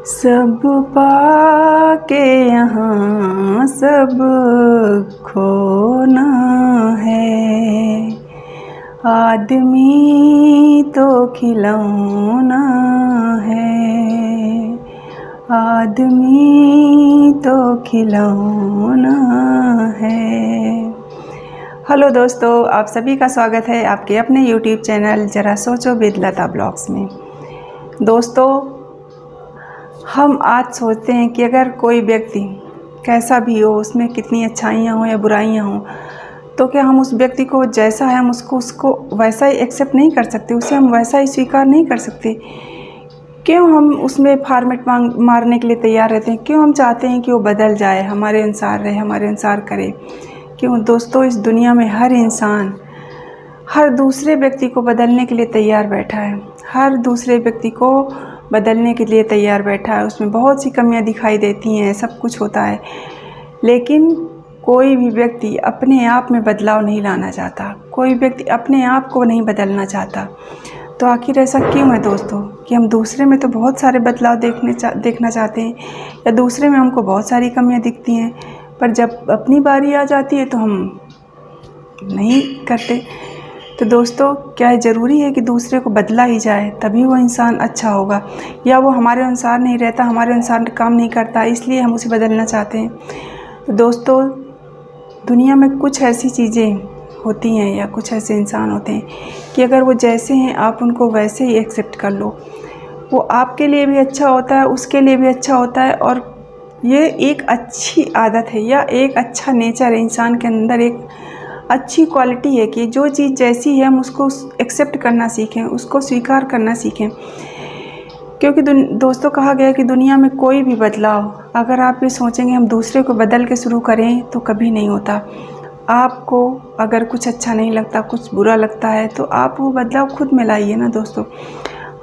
सब पाके यहाँ सब खोना है, आदमी तो खिलौना है, आदमी तो खिलौना है। हेलो दोस्तों, आप सभी का स्वागत है आपके अपने YouTube चैनल जरा सोचो विद लता ब्लॉग्स में। दोस्तों, हम आज सोचते हैं कि अगर कोई व्यक्ति कैसा भी हो, उसमें कितनी अच्छाइयाँ हो या बुराइयाँ हो, तो क्या हम उस व्यक्ति को जैसा है हम उसको वैसा ही एक्सेप्ट नहीं कर सकते, उसे हम वैसा ही स्वीकार नहीं कर सकते? क्यों हम उसमें फॉर्मेट मारने के लिए तैयार रहते हैं? क्यों हम चाहते हैं कि वो बदल जाए, हमारे अनुसार रहे, हमारे अनुसार करे? क्यों दोस्तों, इस दुनिया में हर इंसान हर दूसरे व्यक्ति को बदलने के लिए तैयार बैठा है, हर दूसरे व्यक्ति को बदलने के लिए तैयार बैठा है। उसमें बहुत सी कमियां दिखाई देती हैं, सब कुछ होता है, लेकिन कोई भी व्यक्ति अपने आप में बदलाव नहीं लाना चाहता, कोई व्यक्ति अपने आप को नहीं बदलना चाहता। तो आखिर ऐसा क्यों है दोस्तों कि हम दूसरे में तो बहुत सारे बदलाव देखना चाहते हैं, या दूसरे में हमको बहुत सारी कमियां दिखती हैं, पर जब अपनी बारी आ जाती है तो हम नहीं करते। तो दोस्तों, क्या ज़रूरी है कि दूसरे को बदला ही जाए तभी वो इंसान अच्छा होगा, या वो हमारे अनुसार नहीं रहता, हमारे अनुसार काम नहीं करता, इसलिए हम उसे बदलना चाहते हैं? तो दोस्तों, दुनिया में कुछ ऐसी चीज़ें होती हैं या कुछ ऐसे इंसान होते हैं कि अगर वो जैसे हैं आप उनको वैसे ही एक्सेप्ट कर लो। वो आपके लिए भी अच्छा होता है, उसके लिए भी अच्छा होता है, और ये एक अच्छी आदत है या एक अच्छा नेचर है, इंसान के अंदर एक अच्छी क्वालिटी है कि जो चीज़ जैसी है हम उसको एक्सेप्ट करना सीखें, उसको स्वीकार करना सीखें। क्योंकि दोस्तों, कहा गया है कि दुनिया में कोई भी बदलाव अगर आप ये सोचेंगे हम दूसरे को बदल के शुरू करें तो कभी नहीं होता। आपको अगर कुछ अच्छा नहीं लगता, कुछ बुरा लगता है, तो आप वो बदलाव खुद में लाइए ना दोस्तों।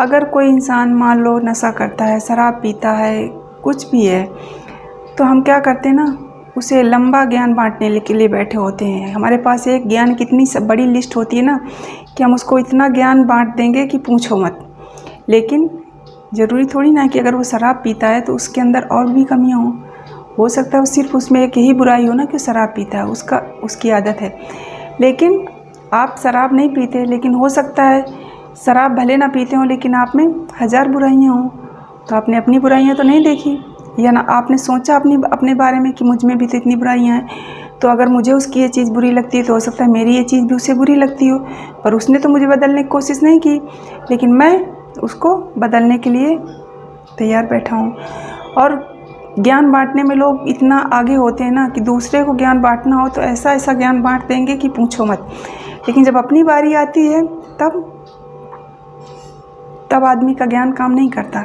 अगर कोई इंसान मान लो नशा करता है, शराब पीता है, कुछ भी है, तो हम क्या करते हैं ना, उसे लंबा ज्ञान बांटने के लिए बैठे होते हैं। हमारे पास एक ज्ञान कितनी बड़ी लिस्ट होती है ना कि हम उसको इतना ज्ञान बांट देंगे कि पूछो मत। लेकिन ज़रूरी थोड़ी ना कि अगर वो शराब पीता है तो उसके अंदर और भी कमियां हो सकता है वो सिर्फ उसमें एक ही बुराई हो ना कि शराब पीता है, उसकी आदत है। लेकिन आप शराब नहीं पीते, लेकिन हो सकता है शराब भले ना पीते हो लेकिन आप में 1000 बुराइयाँ हों। तो आपने अपनी बुराइयाँ तो नहीं देखी, या ना आपने सोचा अपने बारे में कि मुझ में भी तो इतनी बुराइयाँ हैं, तो अगर मुझे उसकी ये चीज़ बुरी लगती है तो हो सकता है मेरी ये चीज़ भी उसे बुरी लगती हो। पर उसने तो मुझे बदलने की कोशिश नहीं की, लेकिन मैं उसको बदलने के लिए तैयार बैठा हूँ। और ज्ञान बांटने में लोग इतना आगे होते हैं ना कि दूसरे को ज्ञान बांटना हो तो ऐसा ऐसा ज्ञान बांट देंगे कि पूछो मत। लेकिन जब अपनी बारी आती है तब आदमी का ज्ञान काम नहीं करता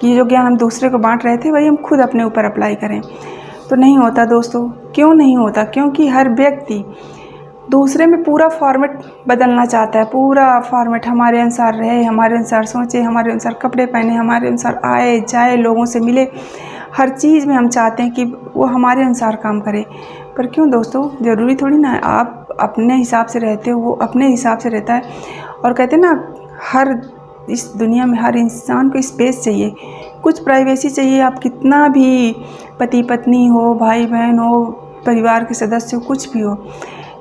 कि जो ज्ञान हम दूसरे को बांट रहे थे वही हम खुद अपने ऊपर अप्लाई करें। तो नहीं होता दोस्तों। क्यों नहीं होता? क्योंकि हर व्यक्ति दूसरे में पूरा फॉर्मेट बदलना चाहता है, पूरा फॉर्मेट हमारे अनुसार रहे, हमारे अनुसार सोचे, हमारे अनुसार कपड़े पहने, हमारे अनुसार आए जाए, लोगों से मिले, हर चीज़ में हम चाहते हैं कि वो हमारे अनुसार काम करे। पर क्यों दोस्तों, ज़रूरी थोड़ी ना है। आप अपने हिसाब से रहते हो, वो अपने हिसाब से रहता है। और कहते हैं ना, हर इस दुनिया में हर इंसान को स्पेस चाहिए, कुछ प्राइवेसी चाहिए। आप कितना भी पति पत्नी हो, भाई बहन हो, परिवार के सदस्य हो, कुछ भी हो,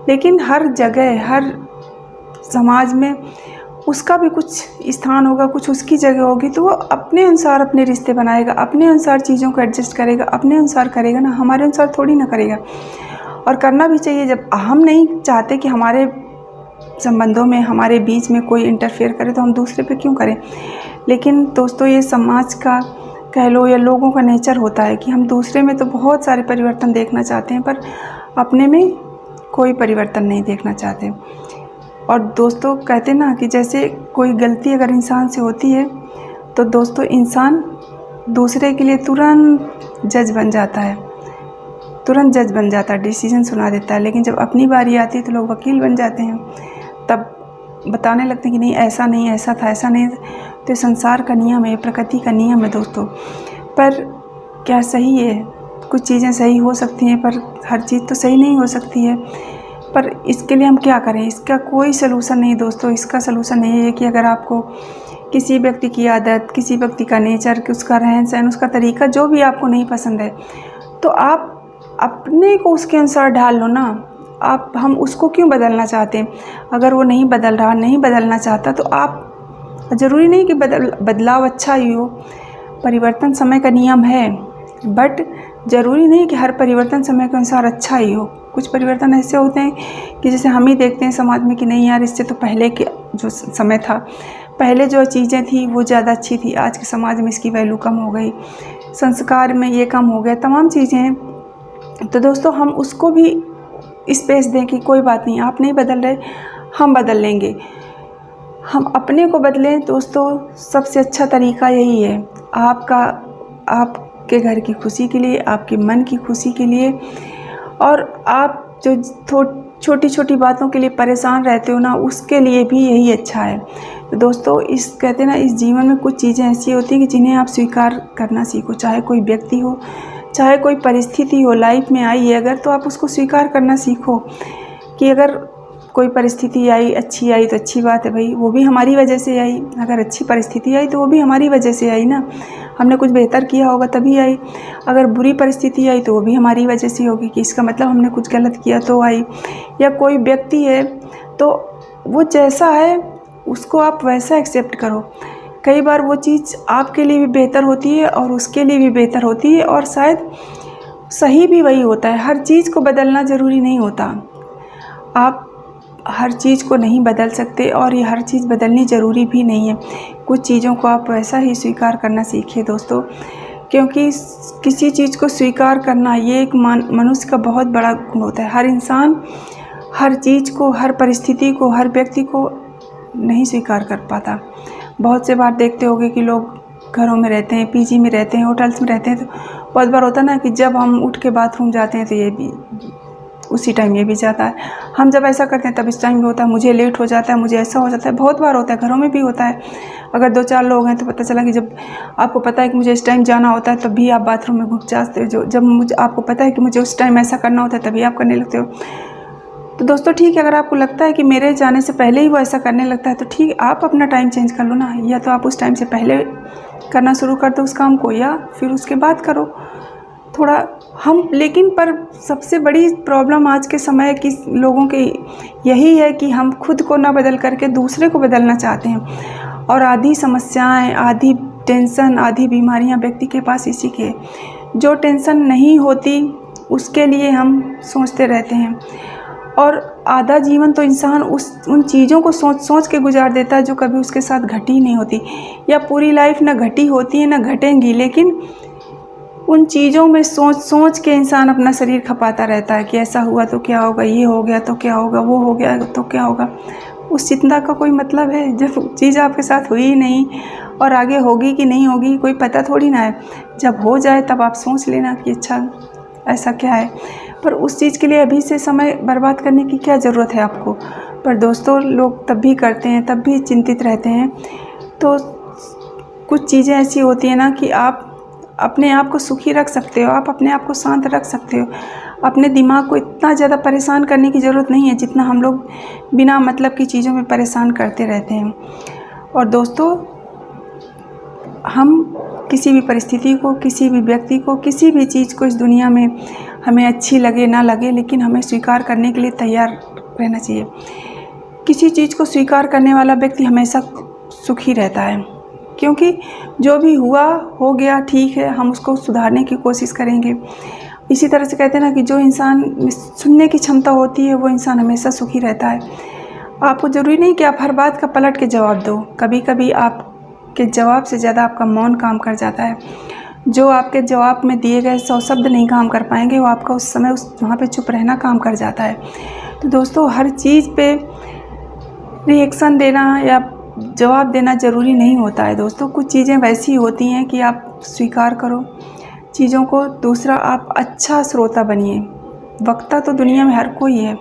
लेकिन हर जगह हर समाज में उसका भी कुछ स्थान होगा, कुछ उसकी जगह होगी। तो वो अपने अनुसार अपने रिश्ते बनाएगा, अपने अनुसार चीज़ों को एडजस्ट करेगा, अपने अनुसार करेगा ना, हमारे अनुसार थोड़ी ना करेगा। और करना भी चाहिए। जब हम नहीं चाहते कि हमारे संबंधों में, हमारे बीच में कोई इंटरफेयर करे, तो हम दूसरे पे क्यों करें? लेकिन दोस्तों, ये समाज का कह लो या लोगों का नेचर होता है कि हम दूसरे में तो बहुत सारे परिवर्तन देखना चाहते हैं, पर अपने में कोई परिवर्तन नहीं देखना चाहते। और दोस्तों, कहते ना कि जैसे कोई गलती अगर इंसान से होती है तो दोस्तों इंसान दूसरे के लिए तुरंत जज बन जाता है, डिसीजन सुना देता है। लेकिन जब अपनी बारी आती है तो लोग वकील बन जाते हैं, तब बताने लगते हैं कि नहीं, ऐसा नहीं, ऐसा था, ऐसा नहीं। तो संसार का नियम है, प्रकृति का नियम है दोस्तों। पर क्या सही है? कुछ चीज़ें सही हो सकती हैं, पर हर चीज़ तो सही नहीं हो सकती है। पर इसके लिए हम क्या करें? इसका कोई सलूशन नहीं दोस्तों। इसका सलूशन यही है कि अगर आपको किसी व्यक्ति की आदत, किसी व्यक्ति का नेचर, उसका रहन सहन, उसका तरीका जो भी आपको नहीं पसंद है, तो आप अपने को उसके अनुसार ढाल लो ना। हम उसको क्यों बदलना चाहते हैं? अगर वो नहीं बदल रहा, नहीं बदलना चाहता, तो आप, ज़रूरी नहीं कि बदलाव अच्छा ही हो। परिवर्तन समय का नियम है, बट ज़रूरी नहीं कि हर परिवर्तन समय के अनुसार अच्छा ही हो। कुछ परिवर्तन ऐसे होते हैं कि जैसे हम ही देखते हैं समाज में कि नहीं यार, इससे तो पहले के जो समय था, पहले जो चीज़ें थी वो ज़्यादा अच्छी थी, आज के समाज में इसकी वैल्यू कम हो गई, संस्कार में ये कम हो गया, तमाम चीज़ें हैं। तो दोस्तों, हम उसको भी स्पेस दें कि कोई बात नहीं, आप नहीं बदल रहे, हम बदल लेंगे, हम अपने को बदलें। दोस्तों, सबसे अच्छा तरीका यही है, आपके घर की खुशी के लिए, आपके मन की खुशी के लिए, और आप जो छोटी छोटी बातों के लिए परेशान रहते हो ना, उसके लिए भी यही अच्छा है। तो दोस्तों, कहते हैं ना, इस जीवन में कुछ चीज़ें ऐसी होती हैं कि जिन्हें आप स्वीकार करना सीखो। चाहे कोई व्यक्ति हो, चाहे कोई परिस्थिति हो, लाइफ में आई है अगर, तो आप उसको स्वीकार करना सीखो कि अगर कोई परिस्थिति आई, अच्छी आई तो अच्छी बात है भाई, वो भी हमारी वजह से आई। अगर अच्छी परिस्थिति आई तो वो भी हमारी वजह से आई ना, हमने कुछ बेहतर किया होगा तभी आई। अगर बुरी परिस्थिति आई तो वो भी हमारी वजह से होगी, कि इसका मतलब हमने कुछ गलत किया तो आई। या कोई व्यक्ति है तो वो जैसा है उसको आप वैसा एक्सेप्ट करो। कई बार वो चीज़ आपके लिए भी बेहतर होती है और उसके लिए भी बेहतर होती है, और शायद सही भी वही होता है। हर चीज़ को बदलना ज़रूरी नहीं होता, आप हर चीज़ को नहीं बदल सकते, और ये हर चीज़ बदलनी ज़रूरी भी नहीं है। कुछ चीज़ों को आप वैसा ही स्वीकार करना सीखिए दोस्तों, क्योंकि किसी चीज़ को स्वीकार करना ये एक मनुष्य का बहुत बड़ा गुण होता है। हर इंसान हर चीज़ को, हर परिस्थिति को, हर व्यक्ति को नहीं स्वीकार कर पाता। बहुत से बार देखते होंगे कि लोग घरों में रहते हैं, पीजी में रहते हैं, होटल्स में रहते हैं, तो बहुत बार होता है ना कि जब हम उठ के बाथरूम जाते हैं तो ये भी उसी टाइम ये भी जाता है, हम जब ऐसा करते हैं तब इस टाइम भी होता है, मुझे लेट हो जाता है, मुझे ऐसा हो जाता है। बहुत बार होता है, घरों में भी होता है। अगर 2-4 लोग हैं तो पता चला कि जब आपको पता है कि मुझे इस टाइम जाना होता है तब भी आप बाथरूम में घुस जाते हो, जब आपको पता है कि मुझे उस टाइम ऐसा करना होता है तभी आप करने लगते हो। तो दोस्तों, ठीक है, अगर आपको लगता है कि मेरे जाने से पहले ही वो ऐसा करने लगता है तो ठीक, आप अपना टाइम चेंज कर लो ना, या तो आप उस टाइम से पहले करना शुरू कर दो उस काम को, या फिर उसके बाद करो थोड़ा। लेकिन पर सबसे बड़ी प्रॉब्लम आज के समय की लोगों के यही है कि हम खुद को ना बदल करके दूसरे को बदलना चाहते हैं, और आधी समस्याएं, आधी टेंशन, आधी बीमारियां व्यक्ति के पास इसी के। जो टेंशन नहीं होती उसके लिए हम सोचते रहते हैं, और आधा जीवन तो इंसान उन चीज़ों को सोच के गुजार देता है जो कभी उसके साथ घटी नहीं होती, या पूरी लाइफ ना घटी होती है ना घटेंगी, लेकिन उन चीज़ों में सोच के इंसान अपना शरीर खपाता रहता है कि ऐसा हुआ तो क्या होगा, ये हो गया तो क्या होगा, वो हो गया तो क्या होगा। उस चिंता का कोई मतलब है जब चीज़ आपके साथ हुई ही नहीं, और आगे होगी कि नहीं होगी कोई पता थोड़ी ना है। जब हो जाए तब आप सोच लेना कि अच्छा ऐसा क्या है, पर उस चीज़ के लिए अभी से समय बर्बाद करने की क्या ज़रूरत है आपको। पर दोस्तों, लोग तब भी करते हैं, तब भी चिंतित रहते हैं। तो कुछ चीज़ें ऐसी होती हैं ना कि आप अपने आप को सुखी रख सकते हो, आप अपने आप को शांत रख सकते हो। अपने दिमाग को इतना ज़्यादा परेशान करने की ज़रूरत नहीं है जितना हम लोग बिना मतलब की चीज़ों में परेशान करते रहते हैं। और दोस्तों, हम किसी भी परिस्थिति को, किसी भी व्यक्ति को, किसी भी चीज़ को इस दुनिया में हमें अच्छी लगे ना लगे, लेकिन हमें स्वीकार करने के लिए तैयार रहना चाहिए। किसी चीज़ को स्वीकार करने वाला व्यक्ति हमेशा सुखी रहता है, क्योंकि जो भी हुआ हो गया, ठीक है, हम उसको सुधारने की कोशिश करेंगे। इसी तरह से कहते हैं ना कि जो इंसान सुनने की क्षमता होती है वो इंसान हमेशा सुखी रहता है। आपको ज़रूरी नहीं कि आप हर बात का पलट के जवाब दो, कभी कभी आपके जवाब से ज़्यादा आपका मौन काम कर जाता है। जो आपके जवाब में दिए गए 100 शब्द नहीं काम कर पाएंगे, वो आपका उस समय वहाँ पे चुप रहना काम कर जाता है। तो दोस्तों, हर चीज़ पे रिएक्शन देना या जवाब देना ज़रूरी नहीं होता है दोस्तों। कुछ चीज़ें वैसी होती हैं कि आप स्वीकार करो चीज़ों को। दूसरा, आप अच्छा श्रोता बनिए। वक्ता तो दुनिया में हर कोई है,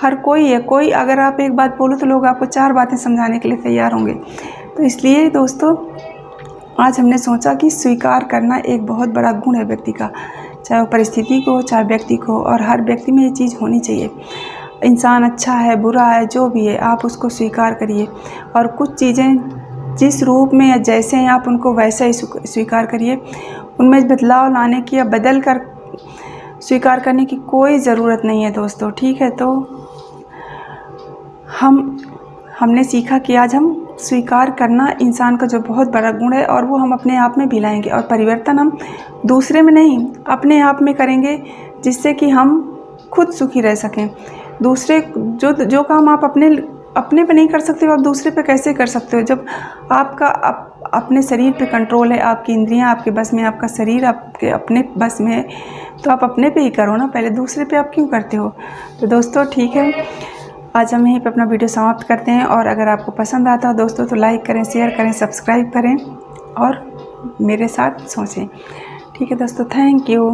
हर कोई है। कोई अगर आप एक बात बोलो तो लोग आपको 4 बातें समझाने के लिए तैयार होंगे। तो इसलिए दोस्तों, आज हमने सोचा कि स्वीकार करना एक बहुत बड़ा गुण है व्यक्ति का, चाहे वो परिस्थिति को, चाहे व्यक्ति को, और हर व्यक्ति में ये चीज़ होनी चाहिए। इंसान अच्छा है, बुरा है, जो भी है, आप उसको स्वीकार करिए। और कुछ चीज़ें जिस रूप में या जैसे हैं आप उनको वैसा ही स्वीकार करिए। उनमें बदलाव लाने की या बदल कर स्वीकार करने की कोई ज़रूरत नहीं है दोस्तों, ठीक है। तो हमने सीखा कि आज हम स्वीकार करना इंसान का जो बहुत बड़ा गुण है और वो हम अपने आप में भी लाएंगे, और परिवर्तन हम दूसरे में नहीं अपने आप में करेंगे, जिससे कि हम खुद सुखी रह सकें। दूसरे जो काम आप अपने पे नहीं कर सकते हो, आप दूसरे पे कैसे कर सकते हो? जब आपका अपने शरीर पे कंट्रोल है, आपकी इंद्रियां आपके बस में, आपका शरीर आपके अपने बस में है, तो आप अपने पे ही करो ना, पहले दूसरे पे आप क्यों करते हो? तो दोस्तों ठीक है, आज हम यहीं पे अपना वीडियो समाप्त करते हैं। और अगर आपको पसंद आता है दोस्तों तो लाइक करें, शेयर करें, सब्सक्राइब करें और मेरे साथ सोचें, ठीक है दोस्तों। Thank you.